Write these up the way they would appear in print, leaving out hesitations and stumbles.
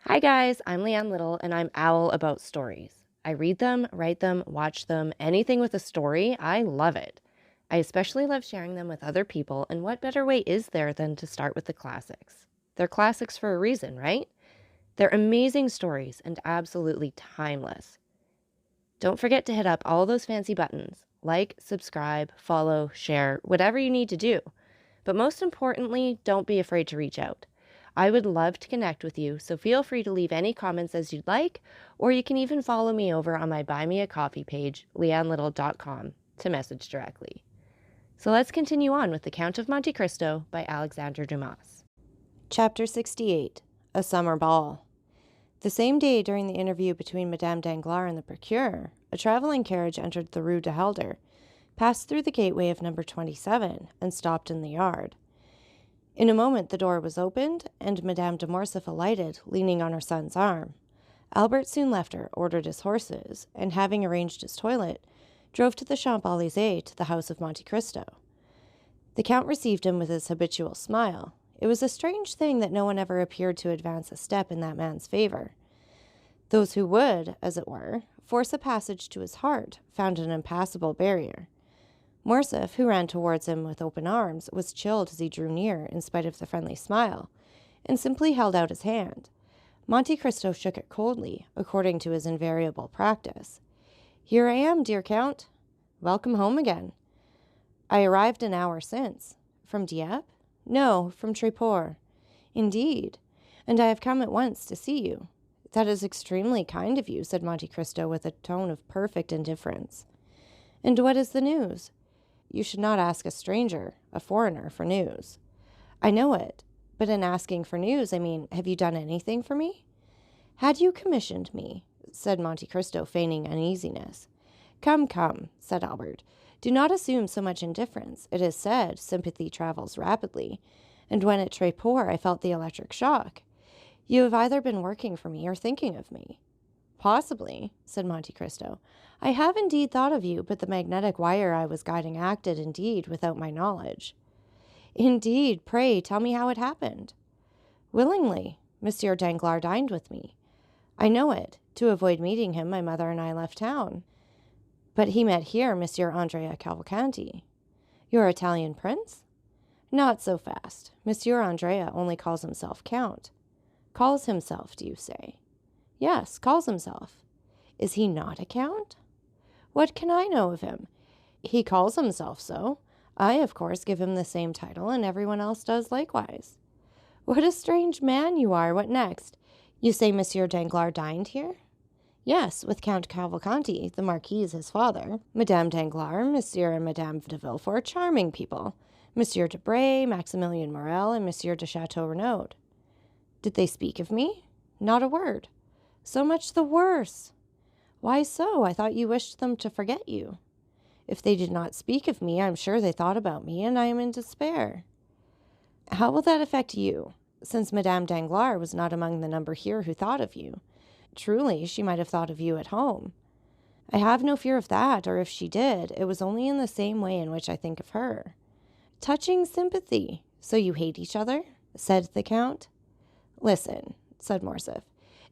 Hi guys, I'm Leanne Little and I'm owl about stories. I read them, write them, watch them, anything with a story, I love it. I especially love sharing them with other people, and what better way is there than to start with the classics? They're classics for a reason, right? They're amazing stories and absolutely timeless. Don't forget to hit up all those fancy buttons like, subscribe, follow, share, whatever you need to do. But most importantly, don't be afraid to reach out. I would love to connect with you, so feel free to leave any comments as you'd like, or you can even follow me over on my Buy Me a Coffee page, leannelittle.com, to message directly. So let's continue on with The Count of Monte Cristo by Alexandre Dumas. Chapter 68, A Summer Ball. The same day during the interview between Madame Danglars and the procureur, a traveling carriage entered the Rue de Helder, passed through the gateway of number 27, and stopped in the yard. In a moment the door was opened, and Madame de Morcerf alighted, leaning on her son's arm. Albert soon left her, ordered his horses, and having arranged his toilet, drove to the Champs-Élysées to the house of Monte Cristo. The Count received him with his habitual smile. It was a strange thing that no one ever appeared to advance a step in that man's favor. Those who would, as it were, force a passage to his heart found an impassable barrier. Morcerf, who ran towards him with open arms, was chilled as he drew near in spite of the friendly smile, and simply held out his hand. Monte Cristo shook it coldly, according to his invariable practice. "Here I am, dear Count. Welcome home again." "I arrived an hour since." "From Dieppe?" "No, from Tréport." "Indeed? And I have come at once to see you." "That is extremely kind of you," said Monte Cristo with a tone of perfect indifference. "And what is the news?" "You should not ask a stranger, a foreigner, for news." "I know it. But in asking for news, I mean, have you done anything for me?" "Had you commissioned me?" said Monte Cristo, feigning uneasiness. "Come, come," said Albert. "Do not assume so much indifference. It is said, sympathy travels rapidly, and when at Tréport I felt the electric shock. You have either been working for me or thinking of me." "Possibly," said Monte Cristo. "I have indeed thought of you, but the magnetic wire I was guiding acted, indeed, without my knowledge." "Indeed? Pray tell me how it happened." "Willingly. Monsieur Danglars dined with me." "I know it. To avoid meeting him, my mother and I left town." "But he met here Monsieur Andrea Cavalcanti." "Your Italian prince?" "Not so fast. Monsieur Andrea only calls himself Count." "Calls himself, do you say?" "Yes, calls himself." "Is he not a count?" "What can I know of him? He calls himself so. I, of course, give him the same title, and everyone else does likewise." "What a strange man you are! What next? You say Monsieur Danglars dined here?" "Yes, with Count Cavalcanti, the Marquis his father, Madame Danglars, Monsieur and Madame de Villefort, charming people, Monsieur de Bray, Maximilian Morel, and Monsieur de Chateau Renaud." "Did they speak of me?" "Not a word." "So much the worse." "Why so? I thought you wished them to forget you." "If they did not speak of me, I am sure they thought about me, and I am in despair." "How will that affect you, since Madame Danglars was not among the number here who thought of you? Truly, she might have thought of you at home." "I have no fear of that, or if she did, it was only in the same way in which I think of her." "Touching sympathy! So you hate each other?" said the Count. "Listen," said Morcerf.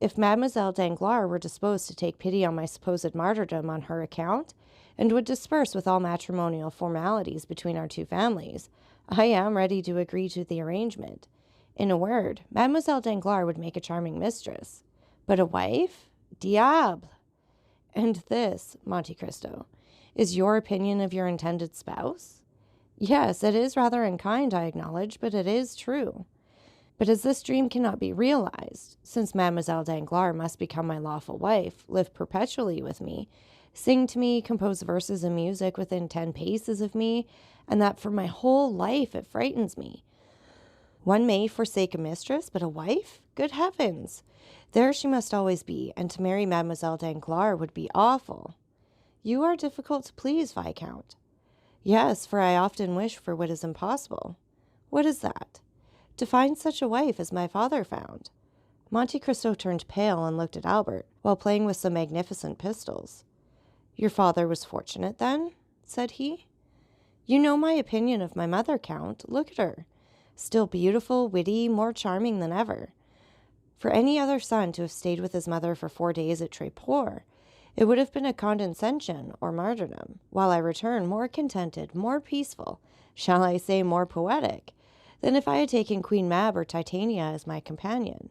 "If Mademoiselle Danglars were disposed to take pity on my supposed martyrdom on her account, and would dispense with all matrimonial formalities between our two families, I am ready to agree to the arrangement. In a word, Mademoiselle Danglars would make a charming mistress. But a wife? Diable! And this, Monte Cristo, is your opinion of your intended spouse?" "Yes, it is rather unkind, I acknowledge, but it is true." "But as this dream cannot be realized, since Mademoiselle Danglars must become my lawful wife, live perpetually with me, sing to me, compose verses and music within 10 paces of me, and that for my whole life it frightens me. One may forsake a mistress, but a wife? Good heavens! There she must always be, and to marry Mademoiselle Danglars would be awful." "You are difficult to please, Viscount." "Yes, for I often wish for what is impossible." "What is that?" "To find such a wife as my father found." Monte Cristo turned pale and looked at Albert, while playing with some magnificent pistols. "Your father was fortunate, then?" said he. "You know my opinion of my mother, Count. Look at her. Still beautiful, witty, more charming than ever. For any other son to have stayed with his mother for 4 days at Tréport, it would have been a condescension or martyrdom, while I return more contented, more peaceful, shall I say more poetic, than if I had taken Queen Mab or Titania as my companion.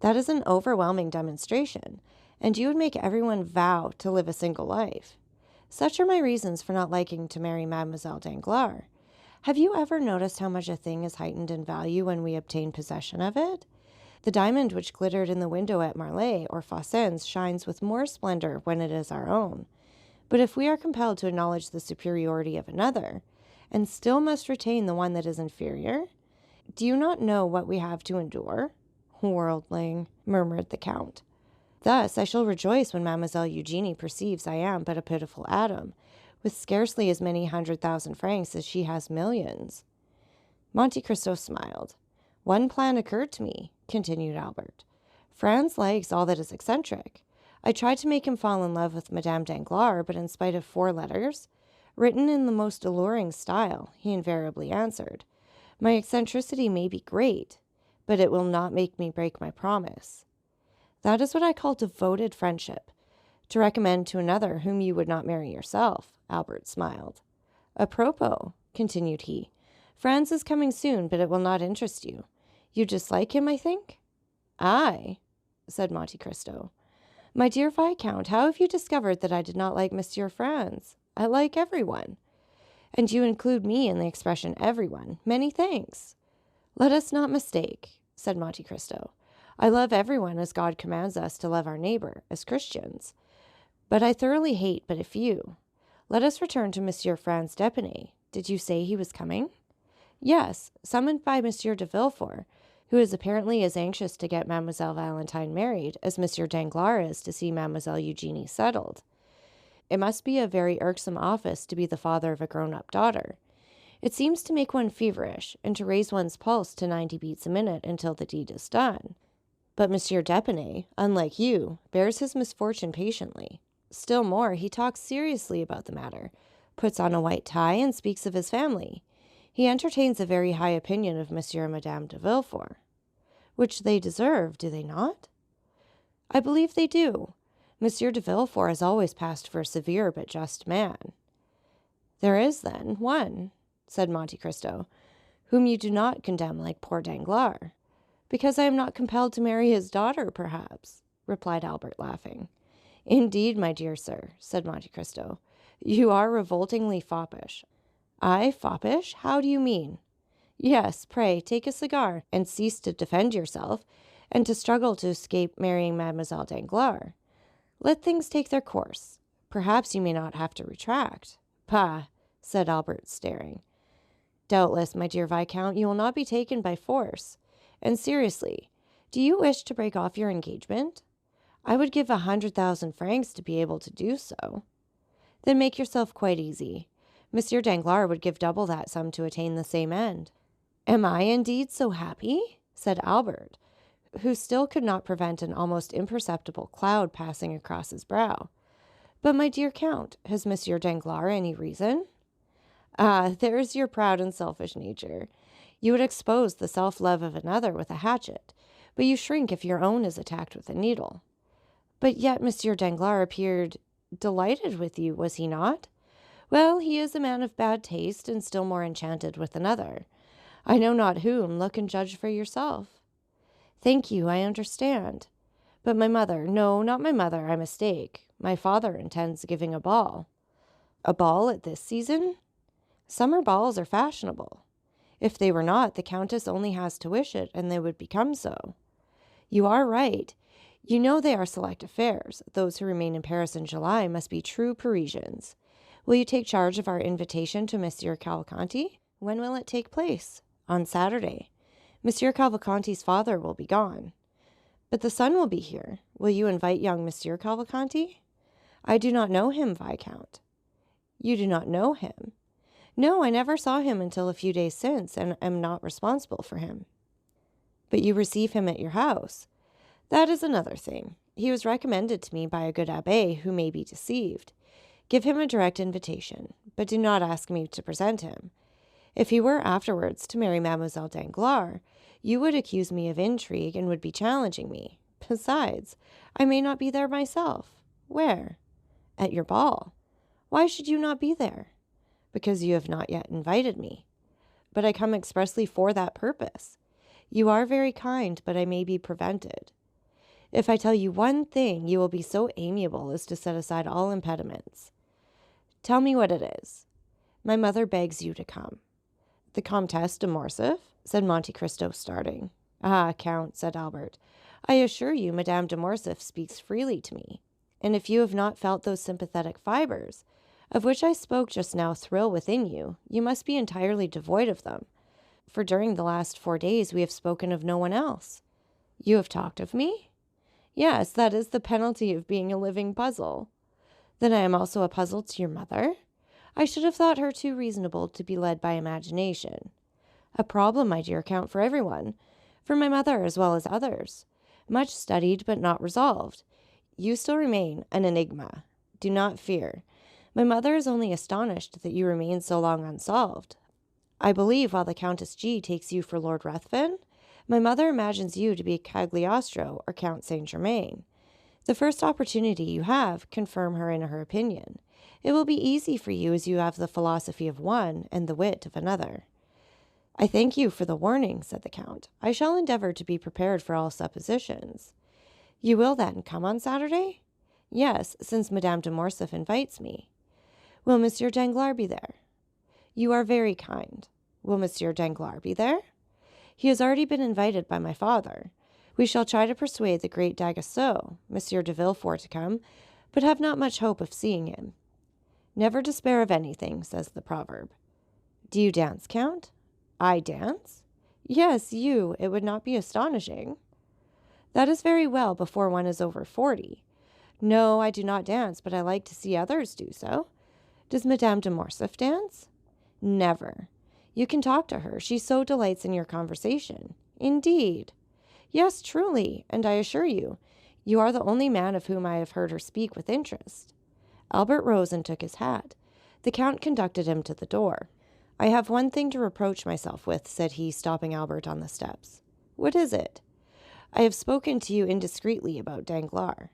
That is an overwhelming demonstration, and you would make everyone vow to live a single life. Such are my reasons for not liking to marry Mademoiselle Danglars. Have you ever noticed how much a thing is heightened in value when we obtain possession of it? The diamond which glittered in the window at Marly or Fossen's shines with more splendor when it is our own. But if we are compelled to acknowledge the superiority of another, and still must retain the one that is inferior, do you not know what we have to endure? Worldling, murmured the Count. Thus I shall rejoice when Mademoiselle Eugénie perceives I am but a pitiful atom, with scarcely as many 100,000 francs as she has millions. Monte Cristo smiled. One plan occurred to me, continued Albert. Franz likes all that is eccentric. I tried to make him fall in love with Madame Danglars, but in spite of 4 letters, written in the most alluring style, he invariably answered, "My eccentricity may be great, but it will not make me break my promise." That is what I call devoted friendship, to recommend to another whom you would not marry yourself, Albert smiled. Apropos, continued he, Franz is coming soon, but it will not interest you. You dislike him, I think? I, said Monte Cristo. My dear Viscount, how have you discovered that I did not like Monsieur Franz? I like everyone. And you include me in the expression everyone. Many thanks. Let us not mistake, said Monte Cristo. I love everyone as God commands us to love our neighbor, as Christians. But I thoroughly hate but a few. Let us return to Monsieur Franz d'Épinay. Did you say he was coming? Yes, summoned by Monsieur de Villefort, who is apparently as anxious to get Mademoiselle Valentine married as Monsieur Danglars is to see Mademoiselle Eugénie settled. It must be a very irksome office to be the father of a grown-up daughter. It seems to make one feverish, and to raise one's pulse to 90 beats a minute until the deed is done. But Monsieur d'Épinay, unlike you, bears his misfortune patiently. Still more, he talks seriously about the matter, puts on a white tie, and speaks of his family. He entertains a very high opinion of Monsieur and Madame de Villefort. Which they deserve, do they not? I believe they do. Monsieur de Villefort has always passed for a severe but just man. There is, then, one, said Monte Cristo, whom you do not condemn like poor Danglars. Because I am not compelled to marry his daughter, perhaps, replied Albert, laughing. Indeed, my dear sir, said Monte Cristo, you are revoltingly foppish. I foppish? How do you mean? Yes, pray, take a cigar, and cease to defend yourself, and to struggle to escape marrying Mademoiselle Danglars. Let things take their course. Perhaps you may not have to retract. Bah, said Albert, staring. Doubtless, my dear Viscount, you will not be taken by force. And seriously, do you wish to break off your engagement? I would give 100,000 francs to be able to do so. Then make yourself quite easy. Monsieur Danglars would give double that sum to attain the same end. Am I indeed so happy? Said Albert, who still could not prevent an almost imperceptible cloud passing across his brow. But, my dear Count, has Monsieur Danglars any reason? Ah, there is your proud and selfish nature. You would expose the self-love of another with a hatchet, but you shrink if your own is attacked with a needle. But yet Monsieur Danglars appeared delighted with you, was he not? Well, he is a man of bad taste, and still more enchanted with another. I know not whom. Look and judge for yourself. Thank you, I understand. But my mother, no, not my mother, I mistake. My father intends giving a ball. A ball at this season? Summer balls are fashionable. If they were not, the Countess only has to wish it, and they would become so. You are right. You know they are select affairs. Those who remain in Paris in July must be true Parisians. Will you take charge of our invitation to Monsieur Cavalcanti? When will it take place? On Saturday. Monsieur Cavalcanti's father will be gone. But the son will be here. Will you invite young Monsieur Cavalcanti? I do not know him, Viscount. You do not know him? No, I never saw him until a few days since, and am not responsible for him. But you receive him at your house. That is another thing. He was recommended to me by a good abbé who may be deceived. Give him a direct invitation, but do not ask me to present him. If he were afterwards to marry Mademoiselle Danglars, You would accuse me of intrigue and would be challenging me. Besides, I may not be there myself. Where? At your ball. Why should you not be there? Because you have not yet invited me. But I come expressly for that purpose. You are very kind, but I may be prevented. If I tell you one thing, you will be so amiable as to set aside all impediments. Tell me what it is. My mother begs you to come. The Comtesse de Morcerf? Said Monte Cristo, starting. Ah, Count, said Albert, I assure you Madame de Morcerf speaks freely to me, and if you have not felt those sympathetic fibres, of which I spoke just now, thrill within you, you must be entirely devoid of them, for during the last 4 days we have spoken of no one else. You have talked of me? Yes, that is the penalty of being a living puzzle. Then I am also a puzzle to your mother? I should have thought her too reasonable to be led by imagination. A problem, my dear Count, for everyone, for my mother as well as others. Much studied but not resolved. You still remain an enigma. Do not fear. My mother is only astonished that you remain so long unsolved. I believe while the Countess G takes you for Lord Ruthven, my mother imagines you to be Cagliostro or Count Saint-Germain. The first opportunity you have, confirm her in her opinion. It will be easy for you as you have the philosophy of one and the wit of another. I thank you for the warning, said the Count. I shall endeavor to be prepared for all suppositions. You will, then, come on Saturday? Yes, since Madame de Morcerf invites me. Will Monsieur Danglars be there? You are very kind. Will Monsieur Danglars be there? He has already been invited by my father. We shall try to persuade the great D'Aguesseau, Monsieur de Villefort, to come, but have not much hope of seeing him. Never despair of anything, says the proverb. Do you dance, Count? I dance? Yes, you. It would not be astonishing. That is very well before one is over 40. No, I do not dance, but I like to see others do so. Does Madame de Morcerf dance? Never. You can talk to her. She so delights in your conversation. Indeed. Yes, truly, and I assure you, you are the only man of whom I have heard her speak with interest. Albert rose and took his hat. The Count conducted him to the door. I have one thing to reproach myself with, said he, stopping Albert on the steps. What is it? I have spoken to you indiscreetly about Danglars.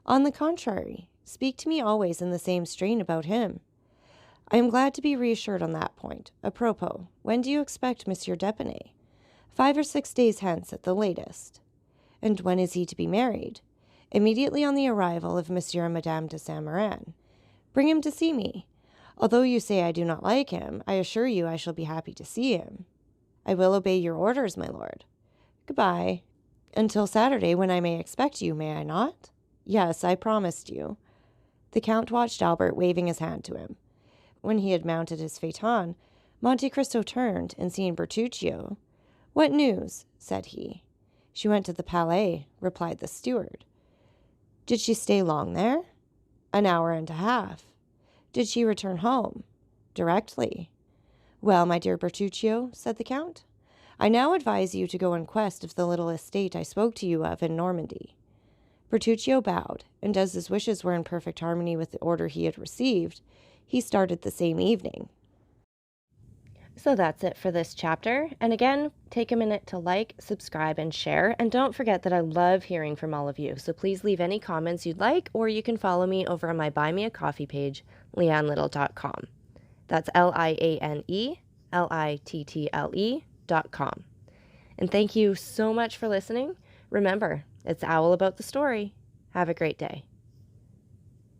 On the contrary, speak to me always in the same strain about him. I am glad to be reassured on that point. Apropos, when do you expect Monsieur d'Épinay? 5 or 6 days hence at the latest. And when is he to be married? Immediately on the arrival of Monsieur and Madame de Saint-Méran. Bring him to see me. Although you say I do not like him, I assure you I shall be happy to see him. I will obey your orders, my lord. Goodbye. Until Saturday, when I may expect you, may I not? Yes, I promised you. The Count watched Albert, waving his hand to him. When he had mounted his phaeton, Monte Cristo turned, and seeing Bertuccio, "What news?" said he. "She went to the Palais," replied the steward. "Did she stay long there?" "An hour and a half." "Did she return home?" "Directly." "Well, my dear Bertuccio," said the Count, "I now advise you to go in quest of the little estate I spoke to you of in Normandy." Bertuccio bowed, and as his wishes were in perfect harmony with the order he had received, he started the same evening. So that's it for this chapter. And again, take a minute to like, subscribe, and share. And don't forget that I love hearing from all of you. So please leave any comments you'd like, or you can follow me over on my Buy Me a Coffee page, leannelittle.com. That's LIANELITTLE.com. And thank you so much for listening. Remember, it's Owl About the Story. Have a great day.